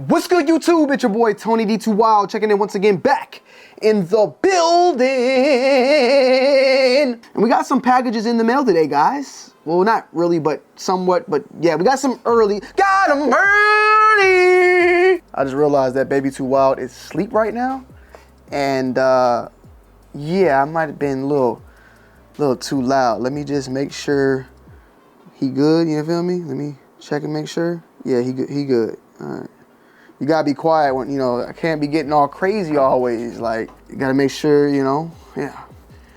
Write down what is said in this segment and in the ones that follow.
What's good, YouTube? It's your boy Tonyd2wild checking in once again, back in the building. And we got some packages in the mail today, guys. Well, not really, but somewhat. But yeah, we got some early. Got them early. I just realized that Baby Too Wild is asleep right now. And yeah, I might have been a little too loud. Let me just make sure he good. You feel me? Let me check and make sure. Yeah, he good. All right. You gotta be quiet when, I can't be getting all crazy always. Like, you gotta make sure, yeah.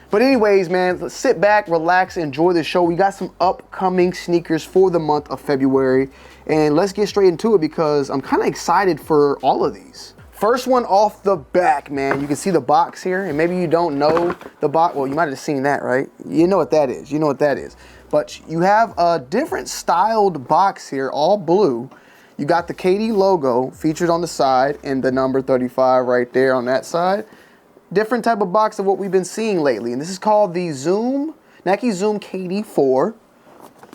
But anyways, man, let's sit back, relax, enjoy the show. We got some upcoming sneakers for the month of February. And let's get straight into it because I'm kind of excited for all of these. First one off the back, man. You can see the box here, and maybe you don't know the box. Well, you might have seen that, right? You know what that is. You know what that is. But you have a different styled box here, all blue. You got the KD logo featured on the side and the number 35 right there on that side. Different type of box of what we've been seeing lately. And this is called the Nike Zoom KD4.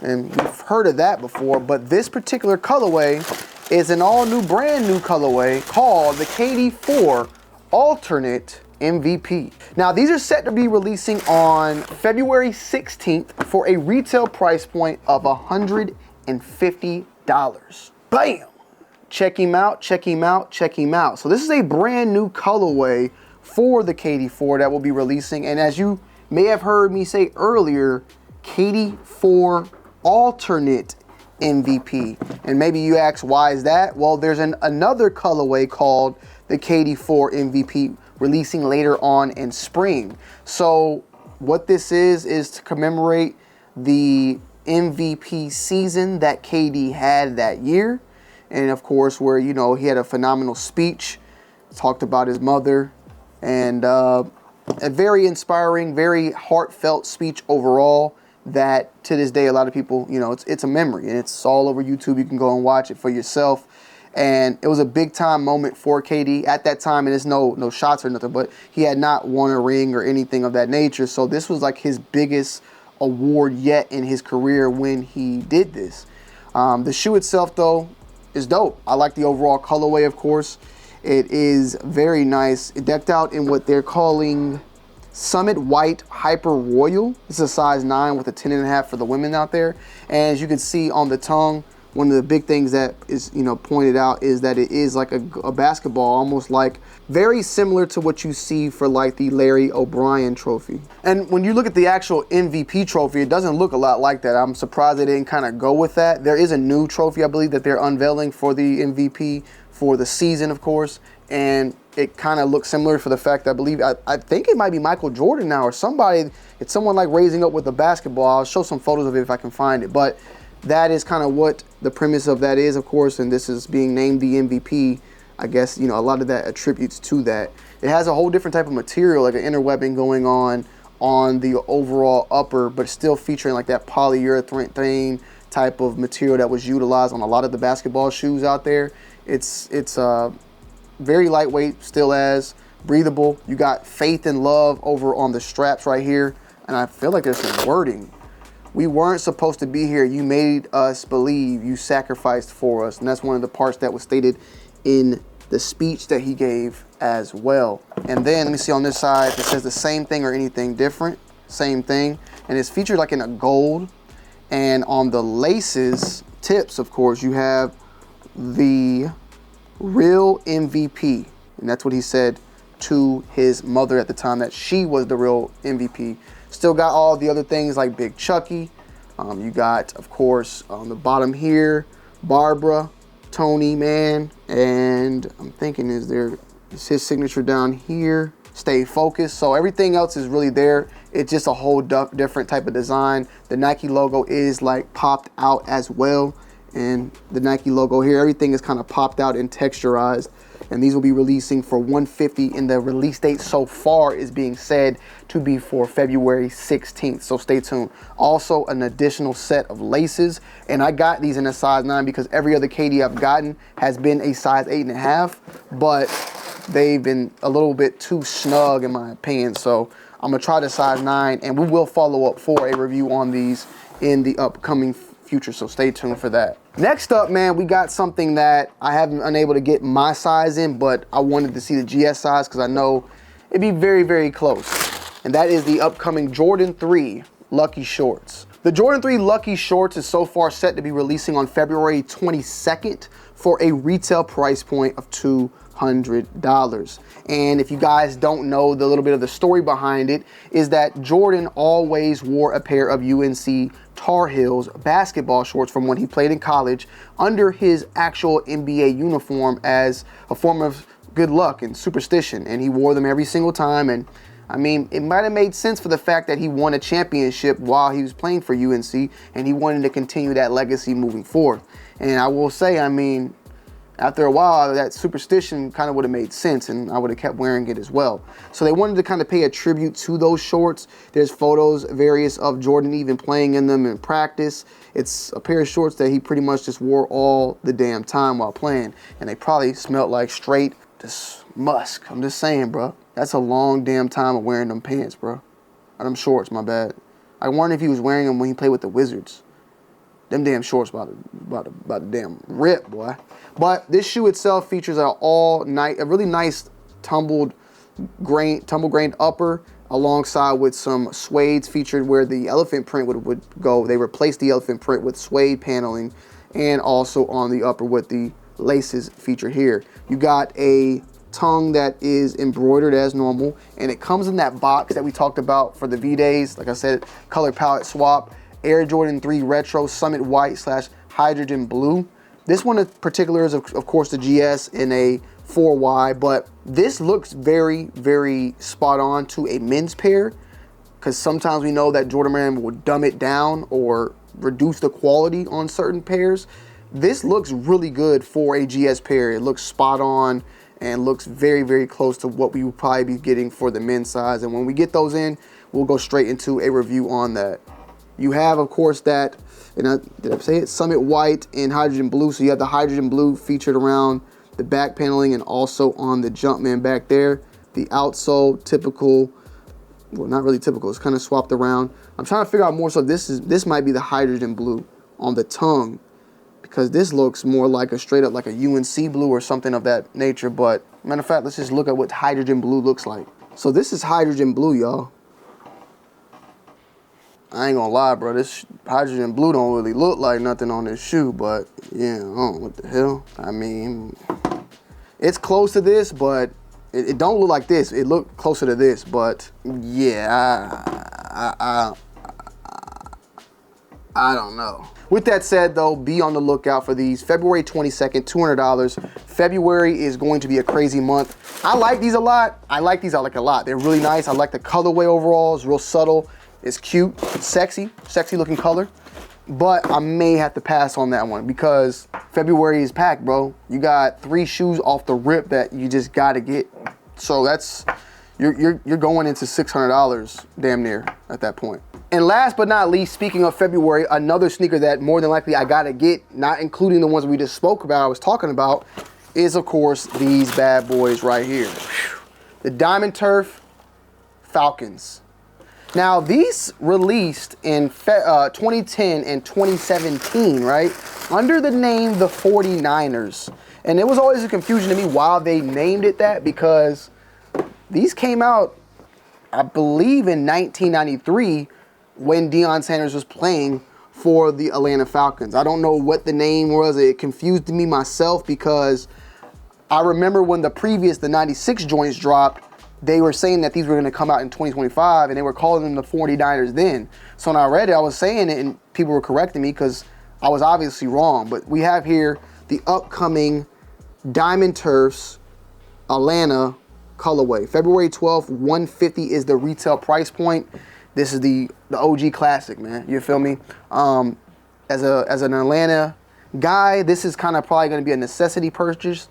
And we've heard of that before, but this particular colorway is an all new, brand new colorway called the KD4 Alternate MVP. Now, these are set to be releasing on February 16th for a retail price point of $150. Bam! Check him out, check him out, check him out. So this is a brand new colorway for the KD4 that will be releasing. And as you may have heard me say earlier, KD4 Alternate MVP. And maybe you ask, why is that? Well, there's another colorway called the KD4 MVP releasing later on in spring. So what this is to commemorate the MVP season that KD had that year. And of course, where, he had a phenomenal speech, talked about his mother, and a very inspiring, very heartfelt speech overall that to this day, a lot of people, it's a memory, and it's all over YouTube. You can go and watch it for yourself. And it was a big time moment for KD at that time. And it's no shots or nothing, but he had not won a ring or anything of that nature. So this was like his biggest award yet in his career when he did this. The shoe itself, though, is dope. I like the overall colorway, of course. It is very nice. It decked out in what they're calling Summit White Hyper Royal. This is a size 9 with a 10.5 for the women out there. And as you can see on the tongue, one of the big things that is, pointed out is that it is like a basketball, almost like very similar to what you see for like the Larry O'Brien trophy. And when you look at the actual MVP trophy, it doesn't look a lot like that. I'm surprised they didn't kind of go with that. There is a new trophy, I believe, that they're unveiling for the MVP for the season, of course. And it kind of looks similar for the fact that I think it might be Michael Jordan now or somebody. It's someone like raising up with a basketball. I'll show some photos of it if I can find it. But that is kind of what the premise of that is, of course, and this is being named the MVP. I guess, a lot of that attributes to that. It has a whole different type of material, like an interwebbing going on the overall upper, but still featuring like that polyurethane type of material that was utilized on a lot of the basketball shoes out there. It's very lightweight, still as breathable. You got faith and love over on the straps right here, and I feel like there's some wording. We weren't supposed to be here. You made us believe. You sacrificed for us. And that's one of the parts that was stated in the speech that he gave as well. And then let me see on this side, it says the same thing or anything different. Same thing. And it's featured like in a gold. And on the laces, tips, of course, you have the real MVP. And that's what he said to his mother at the time, that she was the real MVP. Still got all the other things like Big Chucky. You got, of course, on the bottom here, Barbara, Tony, man. And I'm thinking, is his signature down here? Stay focused. So everything else is really there. It's just a whole different type of design. The Nike logo is like popped out as well. And the Nike logo here, everything is kind of popped out and texturized. And these will be releasing for $150, and the release date so far is being said to be for February 16th. So stay tuned. Also, an additional set of laces, and I got these in a size 9 because every other KD I've gotten has been a size 8.5, but they've been a little bit too snug in my opinion. So I'm gonna try the size 9, and we will follow up for a review on these in the upcoming future, so stay tuned for that. Next up, man, we got something that I haven't been able to get my size in, but I wanted to see the GS size because I know it'd be very, very close. And that is the upcoming Jordan 3 Lucky Shorts. The Jordan 3 Lucky Shorts is so far set to be releasing on February 22nd for a retail price point of $200. And if you guys don't know, the little bit of the story behind it is that Jordan always wore a pair of UNC Tar Heels basketball shorts from when he played in college under his actual NBA uniform as a form of good luck and superstition. And he wore them every single time. And I mean, it might have made sense for the fact that he won a championship while he was playing for UNC, and he wanted to continue that legacy moving forth. And I will say, I mean, after a while, that superstition kind of would have made sense, and I would have kept wearing it as well. So they wanted to kind of pay a tribute to those shorts. There's photos, various of Jordan even playing in them in practice. It's a pair of shorts that he pretty much just wore all the damn time while playing, and they probably smelled like straight just musk. I'm just saying, bro. That's a long damn time of wearing them pants, bro. Or them shorts, my bad. I wonder if he was wearing them when he played with the Wizards. Them damn shorts about to damn rip, boy. But this shoe itself features a really nice tumble grained upper alongside with some suedes featured where the elephant print would go. They replaced the elephant print with suede paneling, and also on the upper with the laces featured here. You got a tongue that is embroidered as normal, and it comes in that box that we talked about for the V-Days. Like I said, color palette swap. Air Jordan 3 Retro Summit White / Hydrogen Blue. This one in particular is, of course, the GS in a 4Y, but this looks very, very spot on to a men's pair, because sometimes we know that Jordan Brand will dumb it down or reduce the quality on certain pairs. This looks really good for a GS pair. It looks spot on and looks very, very close to what we would probably be getting for the men's size. And when we get those in, we'll go straight into a review on that. You have, of course, that, and did I say it? Summit White and Hydrogen Blue. So you have the Hydrogen Blue featured around the back paneling and also on the Jumpman back there. The outsole, typical, well, not really typical. It's kind of swapped around. I'm trying to figure out more so this might be the Hydrogen Blue on the tongue, because this looks more like a straight up like a UNC blue or something of that nature. But matter of fact, let's just look at what Hydrogen Blue looks like. So this is Hydrogen Blue, y'all. I ain't gonna lie, bro, this Hydrogen Blue don't really look like nothing on this shoe, but yeah, I don't know what the hell. I mean, it's close to this, but it don't look like this. It looked closer to this, but yeah, I don't know. With that said, though, be on the lookout for these. February 22nd, $200. February is going to be a crazy month. I like these a lot. I like a lot. They're really nice. I like the colorway overall. It's real subtle. It's cute, it's sexy looking color, but I may have to pass on that one because February is packed, bro. You got 3 shoes off the rip that you just gotta get. So that's, you're going into $600 damn near at that point. And last but not least, speaking of February, another sneaker that more than likely I gotta get, not including the ones we just spoke about, I was talking about, is of course these bad boys right here. The Diamond Turf Falcons. Now, these released in 2010 and 2017, right? Under the name the 49ers. And it was always a confusion to me why they named it that, because these came out, I believe, in 1993 when Deion Sanders was playing for the Atlanta Falcons. I don't know what the name was. It confused me myself because I remember when the 96 joints dropped, they were saying that these were going to come out in 2025, and they were calling them the 49ers then. So when I read it, I was saying it, and people were correcting me because I was obviously wrong. But we have here the upcoming Diamond Turfs Atlanta colorway. February 12th, $150 is the retail price point. This is the OG classic, man. You feel me? As an Atlanta guy, this is kind of probably going to be a necessity purchase.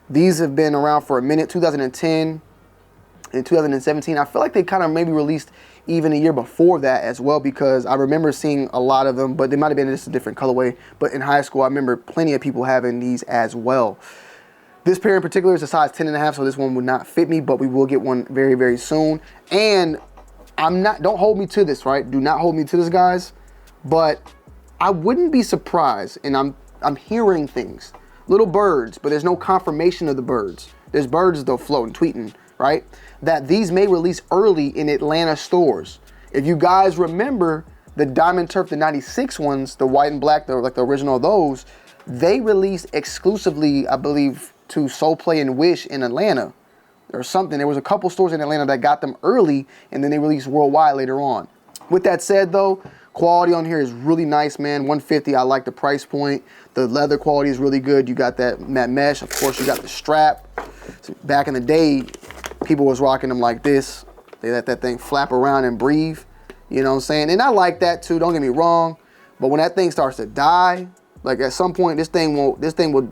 These have been around for a minute, 2010. In 2017, I feel like they kind of maybe released even a year before that as well, because I remember seeing a lot of them, but they might have been just a different colorway. But in high school, I remember plenty of people having these as well. This pair in particular is a size 10.5, so this one would not fit me, but we will get one very, very soon. And don't hold me to this, right? Do not hold me to this, guys. But I wouldn't be surprised, and I'm hearing things, little birds, but there's no confirmation of the birds. There's birds though floating, tweeting, right? That these may release early in Atlanta stores. If you guys remember the Diamond Turf, the 96 ones, the white and black, like the original of those, they released exclusively, I believe, to Soul Play and Wish in Atlanta or something. There was a couple stores in Atlanta that got them early, and then they released worldwide later on. With that said though, quality on here is really nice, man. $150, I like the price point. The leather quality is really good. You got that mesh. Of course, you got the strap. So back in the day, people was rocking them like this. They let that thing flap around and breathe. You know what I'm saying? And I like that too, don't get me wrong. But when that thing starts to die, like at some point, this thing will,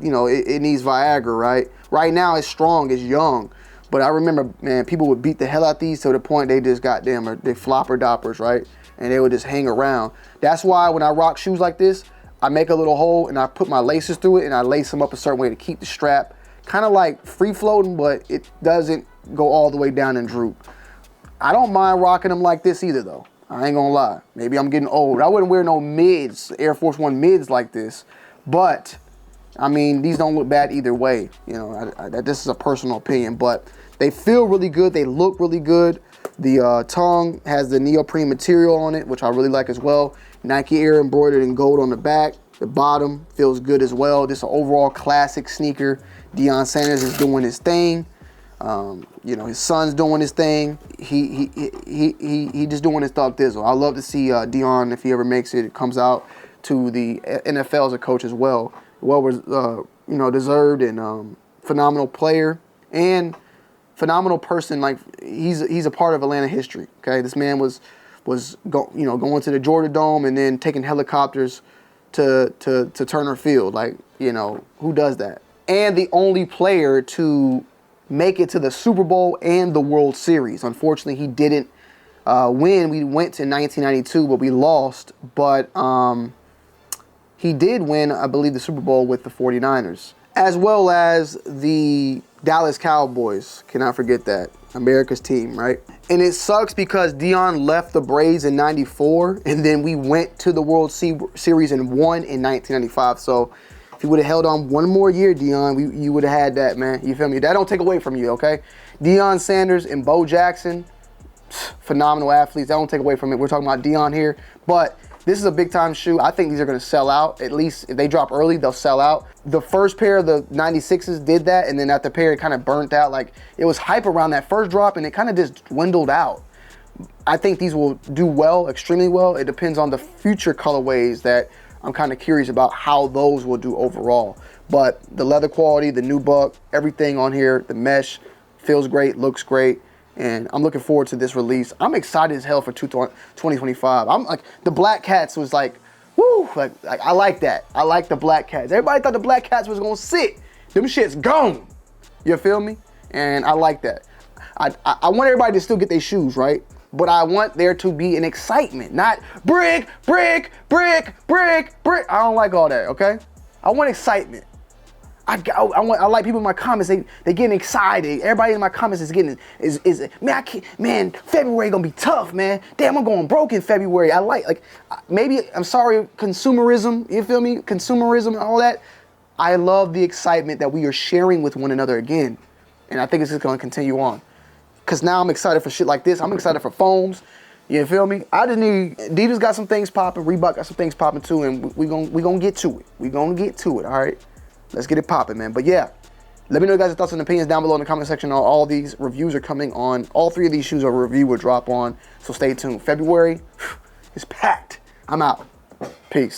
you know, it needs Viagra, right? Right now, it's strong, it's young. But I remember, man, people would beat the hell out these to the point they just goddamn, they flopper doppers, right? And they would just hang around. That's why when I rock shoes like this, I make a little hole and I put my laces through it and I lace them up a certain way to keep the strap kind of like free floating, but it doesn't go all the way down and droop. I don't mind rocking them like this either though. I ain't gonna lie. Maybe I'm getting old. I wouldn't wear no mids, Air Force One mids like this, but I mean, these don't look bad either way. You know, this is a personal opinion, but they feel really good. They look really good. The tongue has the neoprene material on it, which I really like as well. Nike Air embroidered in gold on the back. The bottom feels good as well. Just an overall classic sneaker. Deion Sanders is doing his thing. You know, his son's doing his thing. He just doing his thug thizzle. I love to see Deion, if he ever makes it, comes out to the NFL as a coach as well. You know, deserved and phenomenal player and phenomenal person. Like he's a part of Atlanta history. Okay, this man was going to the Georgia Dome and then taking helicopters to Turner Field. Like, you know, who does that? And the only player to make it to the Super Bowl and the World Series. Unfortunately, he didn't win. We went to 1992, but we lost. But he did win, I believe, the Super Bowl with the 49ers, as well as the Dallas Cowboys. Cannot forget that. America's team, right? And it sucks because Deion left the Braves in 94, and then we went to the World Series and won in 1995. So if you would have held on one more year, Deion, you would have had that, man. You feel me? That don't take away from you, okay? Deion Sanders and Bo Jackson, phenomenal athletes. That don't take away from it. We're talking about Deion here. But this is a big-time shoe. I think these are going to sell out. At least if they drop early, they'll sell out. The first pair of the 96s did that, and then at the pair, it kind of burnt out. Like, it was hype around that first drop, and it kind of just dwindled out. I think these will do well, extremely well. It depends on the future colorways that I'm kind of curious about how those will do overall. But the leather quality, the nubuck, everything on here, the mesh feels great, looks great. And I'm looking forward to this release. I'm excited as hell for 2025. I'm like, the Black Cats was like, woo, like I like that. I like the Black Cats. Everybody thought the Black Cats was gonna sit. Them shit's gone. You feel me? And I like that. I want everybody to still get their shoes, right? But I want there to be an excitement, not brick, brick, brick, brick, brick. I don't like all that, okay? I want excitement. I like people in my comments, they getting excited. Everybody in my comments is getting, man, February gonna be tough, man. Damn, I'm going broke in February. Maybe, I'm sorry, consumerism, you feel me? Consumerism and all that. I love the excitement that we are sharing with one another again. And I think it's just gonna continue on. Cause now I'm excited for shit like this. I'm excited for foams. You feel me? Adidas got some things popping, Reebok got some things popping too, and we gonna get to it. We gonna get to it, all right? Let's get it popping, man. But yeah, let me know you guys' thoughts and opinions down below in the comment section. All these reviews are coming on. All three of these shoes a review will drop on. So stay tuned. February is packed. I'm out. Peace.